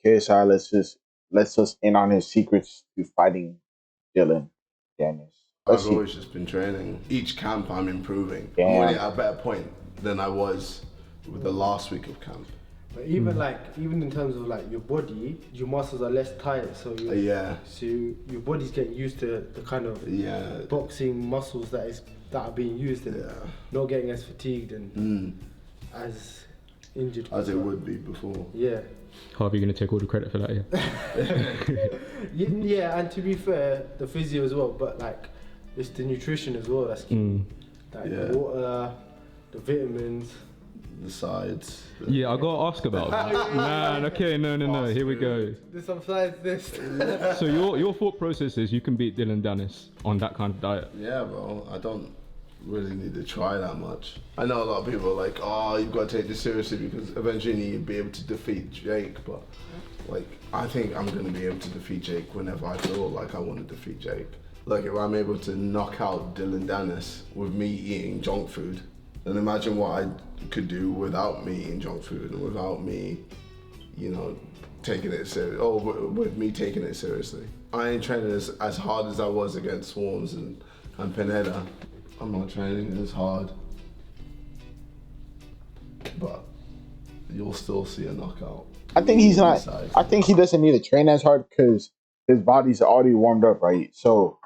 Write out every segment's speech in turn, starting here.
KSI lets us in on his secrets to fighting Dylan Dennis. I've always just been training. Each camp I'm improving. Damn. I'm already at a better point than I was with the last week of camp. But even even in terms of like your body, your muscles are less tight, so so your body's getting used to the kind of boxing muscles that are being used and not getting as fatigued and as injured as it would be before. Yeah. How are you going to take all the credit for that? Yeah, and to be fair, the physio as well, but like it's the nutrition as well that's key. Like the water, the vitamins. The sides. Yeah, I gotta ask about that. No. Here we go. There's some sides this. So your thought process is you can beat Dylan Dennis on that kind of diet? Yeah, bro. I don't really need to try that much. I know a lot of people are like, oh, you've got to take this seriously because eventually you'll be able to defeat Jake. But like, I think I'm gonna be able to defeat Jake whenever I feel like I want to defeat Jake. Like if I'm able to knock out Dylan Dennis with me eating junk food, then imagine what I could do without me eating junk food and without me, taking it serious. Oh, with me taking it seriously. I ain't training as hard as I was against Swarms and Pineda. I'm not training as hard. But you'll still see a knockout. I think he's not. I think he doesn't need to train as hard because his body's already warmed up, right? So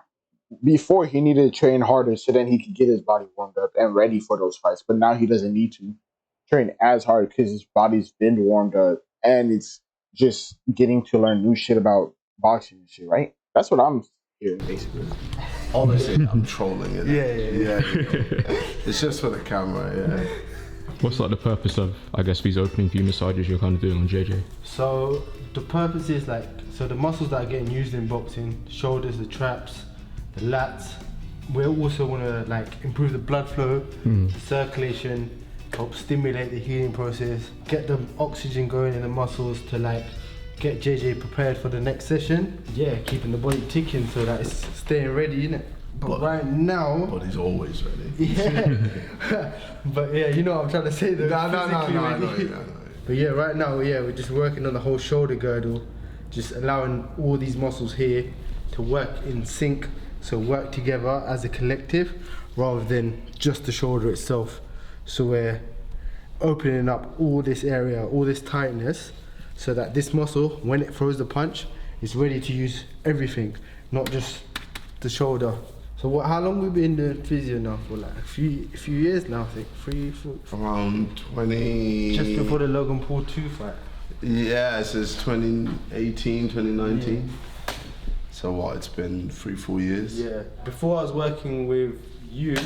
before he needed to train harder so then he could get his body warmed up and ready for those fights. But now he doesn't need to train as hard because his body's been warmed up and it's just getting to learn new shit about boxing and shit, right? That's what I'm hearing basically. Honestly, I'm trolling it. Yeah. It's just for the camera, What's like the purpose of, I guess, these opening few massages you're kind of doing on JJ? So the purpose is the muscles that are getting used in boxing, shoulders, the traps, the lats. We also want to improve the blood flow, the circulation, help stimulate the healing process, get the oxygen going in the muscles to get JJ prepared for the next session. Yeah, keeping the body ticking so that it's staying ready, innit? But right now, body's always ready. Yeah. But yeah, you know what I'm trying to say though. No. But yeah, right now, we're just working on the whole shoulder girdle, just allowing all these muscles here to work in sync. So work together as a collective rather than just the shoulder itself. So we're opening up all this area, all this tightness, so that this muscle, when it throws the punch, is ready to use everything, not just the shoulder. So how long have we been doing physio now for? A few years now, I think. 3, 4. Around 20... Just before the Logan Paul 2 fight. Yeah, it says 2018, 2019. Yeah. So what, it's been 3-4 years? Yeah. Before I was working with you,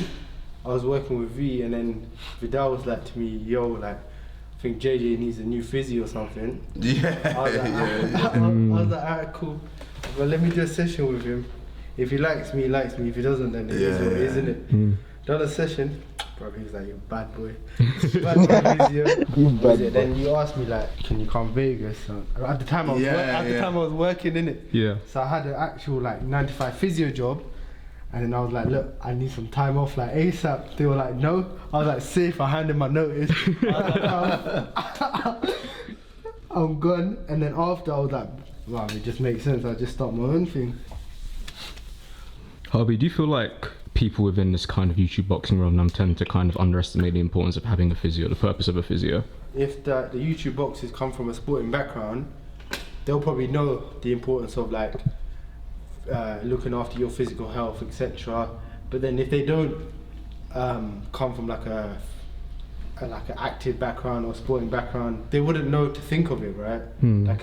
I was working with V, and then Vidal was like to me, yo, I think JJ needs a new physio or something. Yeah. I was like, alright, cool. But let me do a session with him. If he likes me, he likes me. If he doesn't, then it is what it is, isn't it? Done a session, bro, he was like, you bad boy. Bad boy physio. Then you asked me can you come Vegas? At the time I was working in it. Yeah. So I had an actual 9-to-5 physio job. And then I was like, look, I need some time off ASAP. They were like, no. I was like, safe, I handed my notice. I'm gone. And then after I was like, wow, it just makes sense. I just start my own thing. Harvey, do you feel like people within this kind of YouTube boxing realm tend to kind of underestimate the importance of having a physio, the purpose of a physio? If the YouTube boxers come from a sporting background, they'll probably know the importance of looking after your physical health, etc. But then if they don't come from an active background or sporting background, they wouldn't know to think of it, right?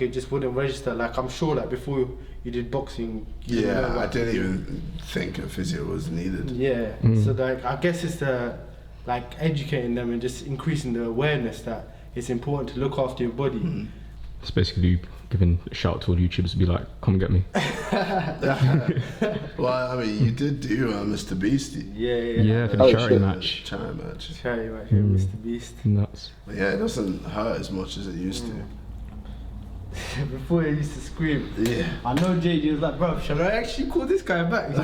It just wouldn't register. I'm sure before you did boxing, I didn't even think a physio was needed. Yeah. So I guess it's educating them and just increasing the awareness that it's important to look after your body. It's basically giving a shout to all YouTubers to be like, come get me. Well, I mean, you did do Mr. Beast. Yeah, for the charity match. Charity match, Mr. Beast. Nuts. But yeah, it doesn't hurt as much as it used to. Before I used to scream. Yeah. I know JJ was like, bro, shall I actually call this guy back? I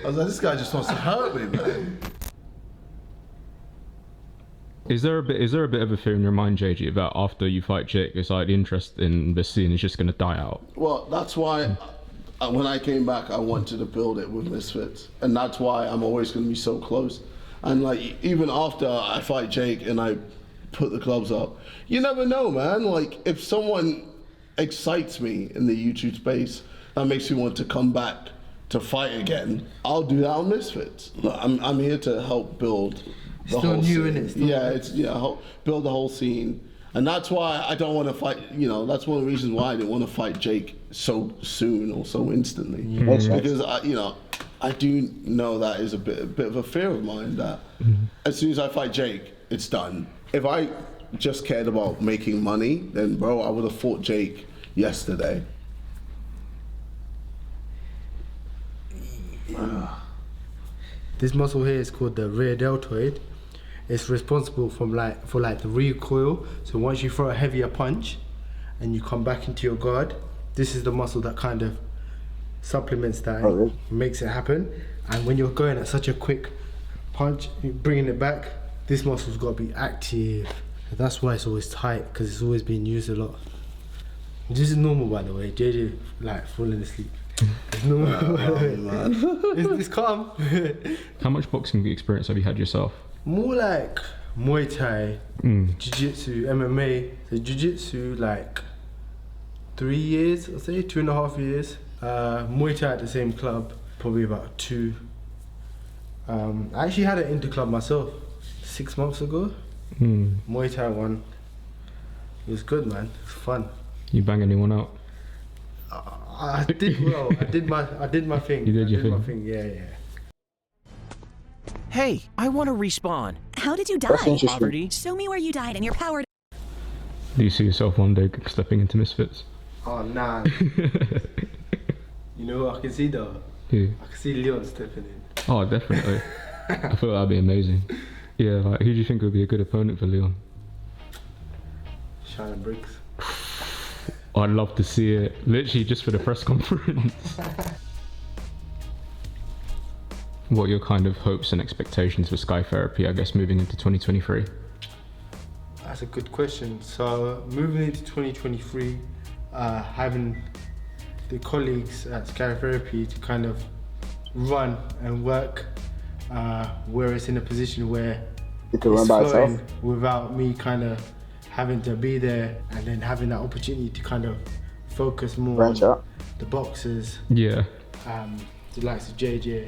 was like, this guy just wants to hurt me, man. Is there a bit of a fear in your mind, JG, that after you fight Jake, it's like the interest in this scene is just gonna die out? Well, that's why when I came back, I wanted to build it with Misfits, and that's why I'm always gonna be so close. And like even after I fight Jake and I put the gloves up, you never know, man. Like if someone excites me in the YouTube space, that makes me want to come back to fight again, I'll do that on Misfits. I'm here to help build the whole scene. Help build the whole scene. And that's why I don't want to fight, that's one of the reasons why I didn't want to fight Jake so soon or so instantly. Because, I do know that is a bit of a fear of mine that as soon as I fight Jake, it's done. If I just cared about making money, then bro, I would have fought Jake yesterday. This muscle here is called the rear deltoid. It's responsible for the recoil. So once you throw a heavier punch and you come back into your guard, this is the muscle that kind of supplements that, makes it happen. And when you're going at such a quick punch, bringing it back, this muscle's got to be active. That's why it's always tight, because it's always being used a lot. This is normal, by the way. JJ falling asleep. It's normal. Man. It's calm. How much boxing experience have you had yourself? More like Muay Thai, Jiu-Jitsu, MMA. So Jiu-Jitsu like 3 years, I'd say 2.5 years. Muay Thai at the same club, probably about 2. I actually had an inter club myself 6 months ago. Muay Thai one. It was good, man. It was fun. You bang anyone out? I did well. I did my thing. You did your thing? My thing. Yeah. Hey, I want to respawn. How did you die? Poverty. Show me where you died and your power. Do you see yourself one day stepping into Misfits? Oh nah. You know what I can see though? Who? I can see Leon stepping in. Oh, definitely. I feel that'd be amazing. Yeah, like who do you think would be a good opponent for Leon? Shannon Briggs. I'd love to see it, literally just for the press conference. What are your kind of hopes and expectations for Sky Therapy, I guess, moving into 2023? That's a good question. So, moving into 2023, having the colleagues at Sky Therapy to kind of run and work where it's in a position where it can run by itself without me kind of having to be there, and then having that opportunity to kind of focus more branch on out the boxers. Yeah. The likes of JJ,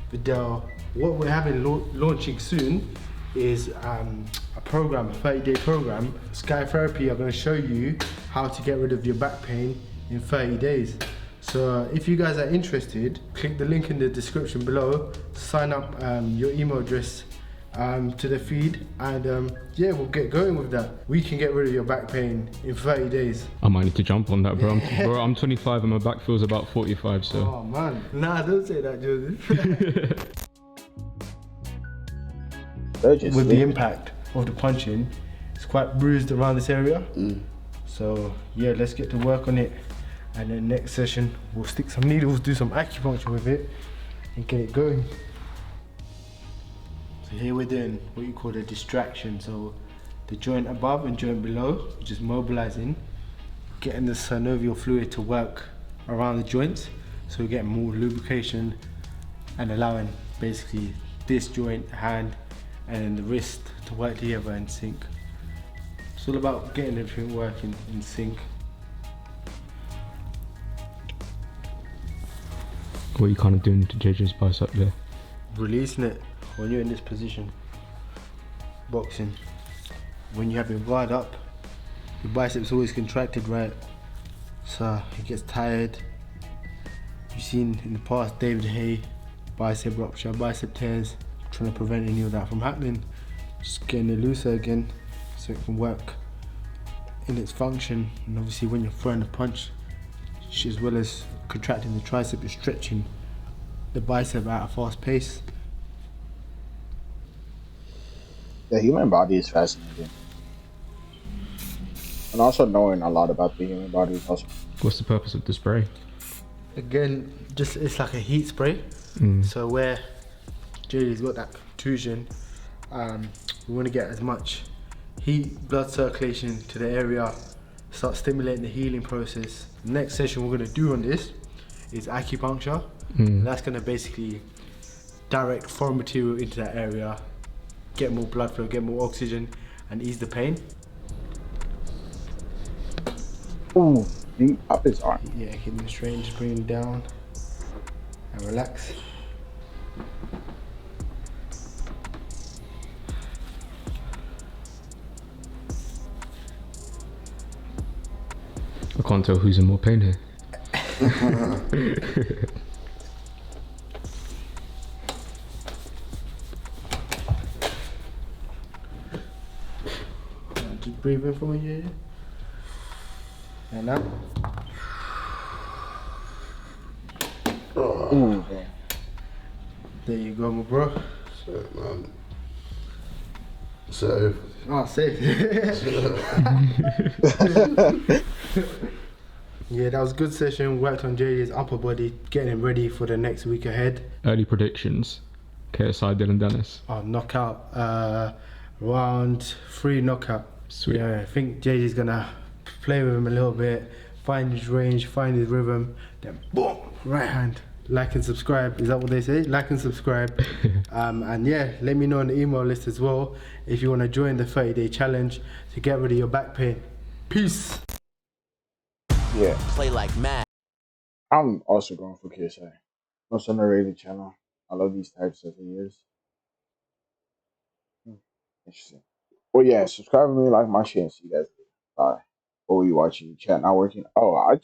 Vidal. What we're having launching soon is a program, a 30-day program. Sky Therapy are going to show you how to get rid of your back pain in 30 days. So if you guys are interested, click the link in the description below, sign up your email address to the feed, and yeah, we'll get going with that. We can get rid of your back pain in 30 days. I might need to jump on that, bro. I'm 25 and my back feels about 45, so. Oh man, nah, don't say that, Joseph. With the impact of the punching, it's quite bruised around this area. So yeah, let's get to work on it, and then next session we'll stick some needles, do some acupuncture with it, and get it going. So here we're doing what you call a distraction. So the joint above and joint below, just mobilizing, getting the synovial fluid to work around the joints, so we're getting more lubrication and allowing basically this joint, hand, and then the wrist to work together in sync. It's all about getting everything working in sync. What are you kind of doing to JJ's bicep there? Releasing it when you're in this position. Boxing. When you have your guard up, your biceps always contracted, right? So it gets tired. You've seen in the past David Hay, bicep rupture, bicep tears, trying to prevent any of that from happening. Just getting it looser again so it can work in its function. And obviously when you're throwing a punch, as well as contracting the tricep, you're stretching the bicep at a fast pace. The human body is fascinating. And also knowing a lot about the human body is also. What's the purpose of the spray? Again, just it's like a heat spray. So where JJ's got that contusion, We want to get as much heat, blood circulation to the area, start stimulating the healing process. The next session we're going to do on this is acupuncture. And that's going to basically direct foreign material into that area, get more blood flow, get more oxygen, and ease the pain. Ooh, deep up his arm. Yeah, keep him straight, just bring him down and relax. I can't tell who's in more pain here. Just breathe in for me, yeah. And out. Ooh, man. There you go, my bro. Shit, man. So, Oh, safe. Yeah, that was a good session. Worked on JJ's upper body, getting him ready for the next week ahead. Early predictions. KSI Dylan Dennis. Oh, knockout. Round 3 knockout. Sweet. Yeah, I think JJ's gonna play with him a little bit, find his range, find his rhythm, then boom, right hand. Like and subscribe. Is that what they say? Like and subscribe. And yeah, let me know on the email list as well if you want to join the 30-day challenge to get rid of your back pain. Peace. Yeah, Play like mad. I'm also going for KSI. Most underrated channel. I love these types of videos. Interesting. Well, yeah, subscribe to me, like my shit, and see you guys later. Bye. What were you watching? Chat not working? Oh, I